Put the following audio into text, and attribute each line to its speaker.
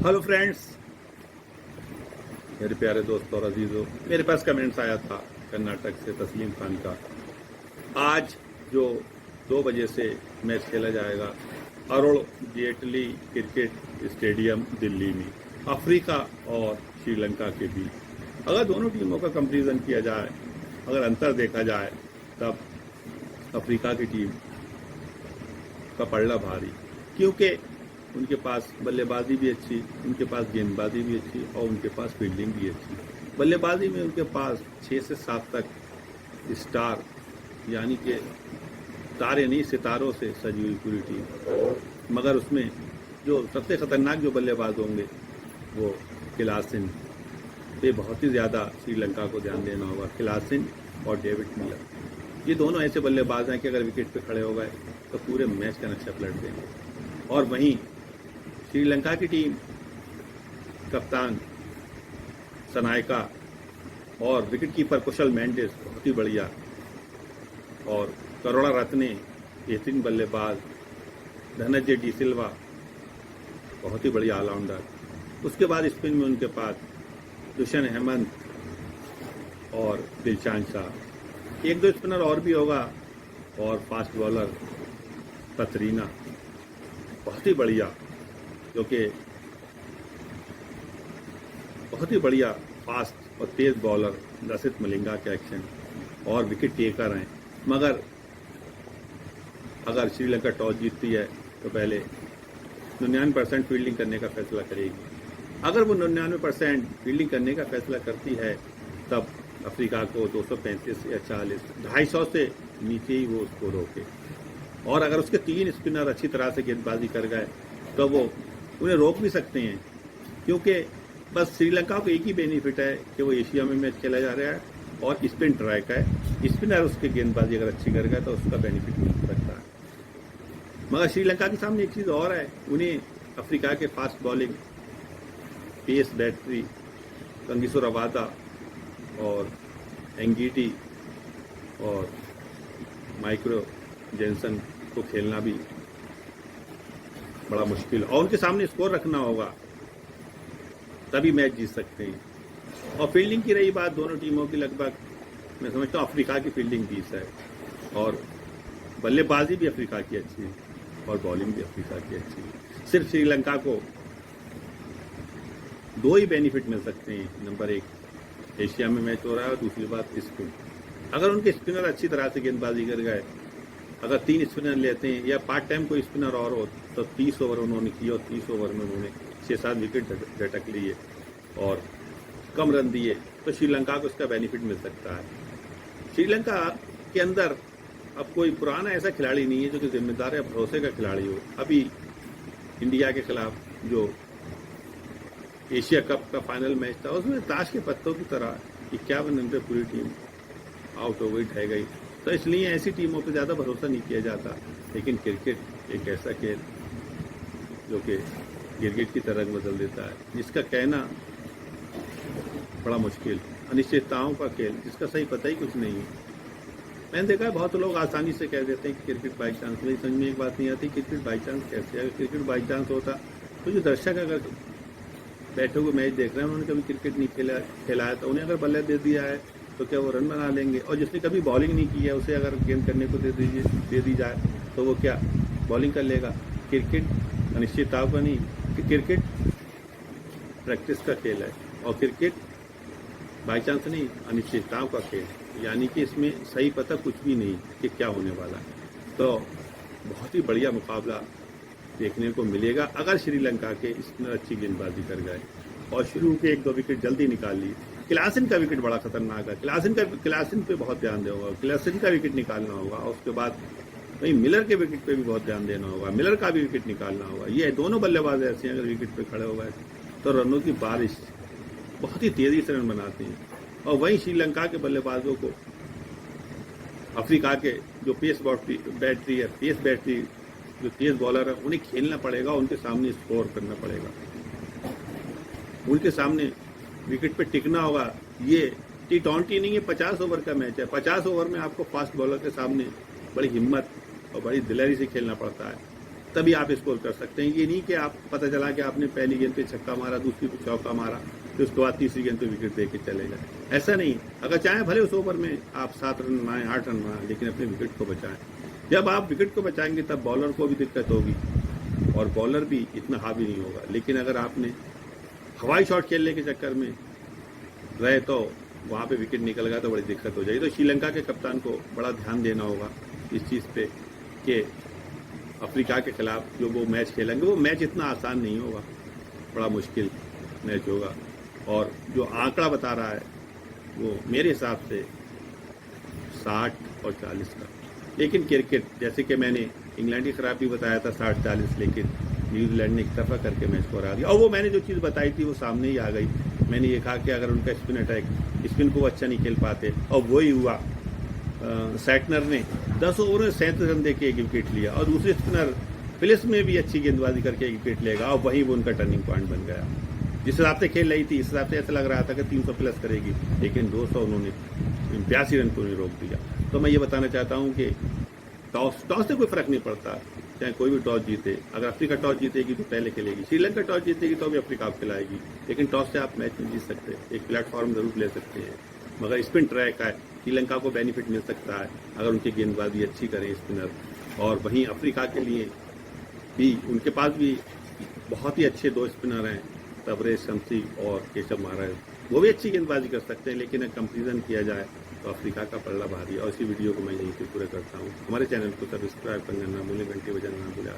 Speaker 1: Hello friends, मेरे प्यारे दोस्तों और अजीजों, मेरे पास कमेंट्स आया था कर्नाटक से तस्लीम खान का। आज जो 2 बजे से मैच खेला जाएगा अरुण जेटली क्रिकेट स्टेडियम दिल्ली में, अफ्रीका और श्रीलंका के बीच। अगर दोनों टीमों का कंपैरिजन किया जाए, अगर अंतर देखा जाए, तब अफ्रीका की टीम का पलड़ा भारी, क्योंकि उनके पास बल्लेबाजी भी अच्छी, उनके पास गेंदबाजी भी अच्छी और उनके पास फील्डिंग भी अच्छी। बल्लेबाजी में उनके पास 6 से 7 तक स्टार, यानी कि तारे नहीं सितारों से सजी हुई पूरी टीम। मगर उसमें जो सबसे खतरनाक जो बल्लेबाज होंगे वो क्लासेन पे बहुत ही ज़्यादा श्रीलंका को ध्यान देना होगा। क्लासेन और डेविड मिलर, ये दोनों ऐसे बल्लेबाज हैं कि अगर विकेट पे खड़े हो गए तो पूरे मैच का नक्शा पलट देंगे। और वहीं श्रीलंका की टीम, कप्तान सनायका और विकेटकीपर कुशल मेंडिस बहुत ही बढ़िया, और करुणा रत्ने बेहतरीन बल्लेबाज, धनंजय डी सिल्वा बहुत ही बढ़िया ऑलराउंडर। उसके बाद स्पिन में उनके पास दुष्यंत हेमंत और दिलशान शाह, 1-2 स्पिनर और भी होगा, और फास्ट बॉलर पथरीना बहुत ही बढ़िया, जो कि बहुत ही बढ़िया फास्ट और तेज बॉलर लसित मलिंगा के एक्शन और विकेट टेकर हैं। मगर अगर श्रीलंका टॉस जीतती है तो पहले 99% फील्डिंग करने का फैसला करेगी। अगर वो 99% फील्डिंग करने का फैसला करती है तब अफ्रीका को 235 या 40, 250 से नीचे ही वो उसको रोके। और अगर उसके 3 स्पिनर अच्छी तरह से गेंदबाजी कर गए तो वो उन्हें रोक भी सकते हैं, क्योंकि बस श्रीलंका को एक ही बेनिफिट है कि वो एशिया में मैच खेला जा रहा है और स्पिन ट्रैक है। स्पिनर उसके गेंदबाजी अगर अच्छी कर गए तो उसका बेनिफिट मिल सकता है। मगर श्रीलंका के सामने एक चीज़ और है, उन्हें अफ्रीका के fast bowling, pace battery, Kagiso Rabada और एंगीटी और माइक्रो जेंसन को खेलना भी बड़ा मुश्किल, और उनके सामने स्कोर रखना होगा, तभी मैच जीत सकते हैं। और फील्डिंग की रही बात, दोनों टीमों की लगभग मैं समझता हूँ अफ्रीका की फील्डिंग 20 है, और बल्लेबाजी भी अफ्रीका की अच्छी है और बॉलिंग भी अफ्रीका की अच्छी है। सिर्फ श्रीलंका को 2 ही बेनिफिट मिल सकते हैं। नंबर 1, एशिया में मैच हो रहा है, और दूसरी बात स्पिन। अगर उनके स्पिनर अच्छी तरह से गेंदबाजी कर गए, अगर 3 स्पिनर लेते हैं या पार्ट टाइम कोई स्पिनर और हो, तो 30 ओवर उन्होंने किए और 30 ओवर में उन्होंने 6-7 विकेट झटक लिए और कम रन दिए, तो श्रीलंका को इसका बेनिफिट मिल सकता है। श्रीलंका के अंदर अब कोई पुराना ऐसा खिलाड़ी नहीं है जो कि जिम्मेदार या भरोसे का खिलाड़ी हो। अभी इंडिया के खिलाफ जो एशिया कप का फाइनल मैच था, उसमें ताश के पत्तों की तरह 51 रन पे पूरी टीम आउट हो गई, ढह गई। तो इसलिए ऐसी टीमों पर ज़्यादा भरोसा नहीं किया जाता। लेकिन क्रिकेट एक ऐसा खेल जो कि गिरगिट की तरह बदल देता है, जिसका कहना बड़ा मुश्किल, अनिश्चितताओं का खेल, जिसका सही पता ही कुछ नहीं है। मैंने देखा है बहुत लोग आसानी से कह देते हैं कि क्रिकेट बाई चांस। मेरी समझ में एक बात नहीं आती, क्रिकेट बाई चांस कैसे? अगर क्रिकेट बाई चांस होता तो जो दर्शक अगर बैठे हुए मैच देख रहे हैं, उन्होंने कभी क्रिकेट नहीं खेला है, तो उन्हें अगर बल्ले दे दिया है तो क्या वो रन बना लेंगे? और जिसने कभी बॉलिंग नहीं की है उसे अगर गेंद करने को दे दी जाए तो वो क्या बॉलिंग कर लेगा? क्रिकेट अनिश्चितताओं का नहीं, कि क्रिकेट प्रैक्टिस का खेल है, और क्रिकेट बाई चांस नहीं, अनिश्चितताओं का खेल, यानी कि इसमें सही पता कुछ भी नहीं कि क्या होने वाला है। तो बहुत ही बढ़िया मुकाबला देखने को मिलेगा अगर श्रीलंका के स्पिनर अच्छी गेंदबाजी कर गए और शुरू के 1-2 विकेट जल्दी निकाल लिए। क्लासेन का विकेट बड़ा खतरनाक है, क्लासेन पे बहुत ध्यान देना होगा, क्लासेन का विकेट निकालना होगा। और उसके बाद वहीं मिलर के विकेट पे भी बहुत ध्यान देना होगा, मिलर का भी विकेट निकालना होगा। ये दोनों बल्लेबाज ऐसे हैं, अगर विकेट पे खड़े हो गए तो रनों की बारिश, बहुत ही तेजी से रन बनाते हैं। और वहीं श्रीलंका के बल्लेबाजों को अफ्रीका के जो पेस बैटरी जो तेज बॉलर है, उन्हें खेलना पड़ेगा, उनके सामने स्कोर करना पड़ेगा, उनके सामने विकेट पे टिकना होगा। ये T20 नहीं है, 50 ओवर का मैच है। 50 ओवर में आपको फास्ट बॉलर के सामने बड़ी हिम्मत और बड़ी दिलेरी से खेलना पड़ता है। तभी आप स्कोर कर सकते हैं। ये नहीं कि आप पता चला कि आपने पहली गेंद पे छक्का मारा, दूसरी पे चौका मारा, फिर उसके बाद तीसरी गेंद पे विकेट दे के चले गए। ऐसा नहीं। अगर चाहे भले उस ओवर में आप 7 रन बनाएं, 8 रन बनाएं, लेकिन अपने विकेट को बचाएं। जब आप विकेट को बचाएंगे तब बॉलर को भी दिक्कत होगी और बॉलर भी इतना हावी नहीं होगा। लेकिन अगर आपने हवाई शॉट खेलने के चक्कर में रहे तो वहाँ पे विकेट निकल गया तो बड़ी दिक्कत हो जाएगी। तो श्रीलंका के कप्तान को बड़ा ध्यान देना होगा इस चीज़ पे कि अफ्रीका के खिलाफ जो वो मैच खेलेंगे वो मैच इतना आसान नहीं होगा, बड़ा मुश्किल मैच होगा। और जो आंकड़ा बता रहा है वो मेरे हिसाब से 60 और 40 का। लेकिन क्रिकेट, जैसे कि मैंने इंग्लैंड की खराबी बताया था 60-40, लेकिन न्यूजीलैंड ने इकतफा करके मैच को हरा दिया। और वो मैंने जो चीज़ बताई थी वो सामने ही आ गई। मैंने ये कहा कि अगर उनका स्पिन अटैक, स्पिन को अच्छा नहीं खेल पाते, और वही हुआ। सैटनर ने 10 ओवर में 37 रन देके एक विकेट लिया और दूसरे स्पिनर फिलिप्स में भी अच्छी गेंदबाजी करके एक विकेट लेगा और वही वो उनका टर्निंग पॉइंट बन गया। जिस हिसाब से खेल रही थी इस हिसाब से ऐसा लग रहा था कि 300 प्लस करेगी, लेकिन 200 उन्होंने 82 रन को नहीं रोक दिया। तो मैं ये बताना चाहता हूँ कि टॉस से कोई फर्क नहीं पड़ता, चाहे कोई भी टॉस जीते। अगर अफ्रीका टॉस जीतेगी तो पहले खेलेगी, श्रीलंका टॉस जीतेगी तो भी अफ्रीका आप खिलाएगी, लेकिन टॉस से आप मैच नहीं जीत सकते। एक प्लेटफॉर्म जरूर ले सकते हैं, मगर स्पिन ट्रैक है, श्रीलंका को बेनिफिट मिल सकता है अगर उनकी गेंदबाजी अच्छी करें स्पिनर। और वहीं अफ्रीका के लिए भी उनके पास भी बहुत ही अच्छे 2 स्पिनर हैं, तबरेज शमसी और केशव महाराज, वो भी अच्छी गेंदबाजी कर सकते हैं। लेकिन अगर कंपेरिजन किया जाए तो अफ्रीका का पल्ला भारी है। और इसी वीडियो को मैं यहीं से पूरा करता हूँ। हमारे चैनल को सब्सक्राइब करना ना भूलें, घंटे बजाना ना भूलें।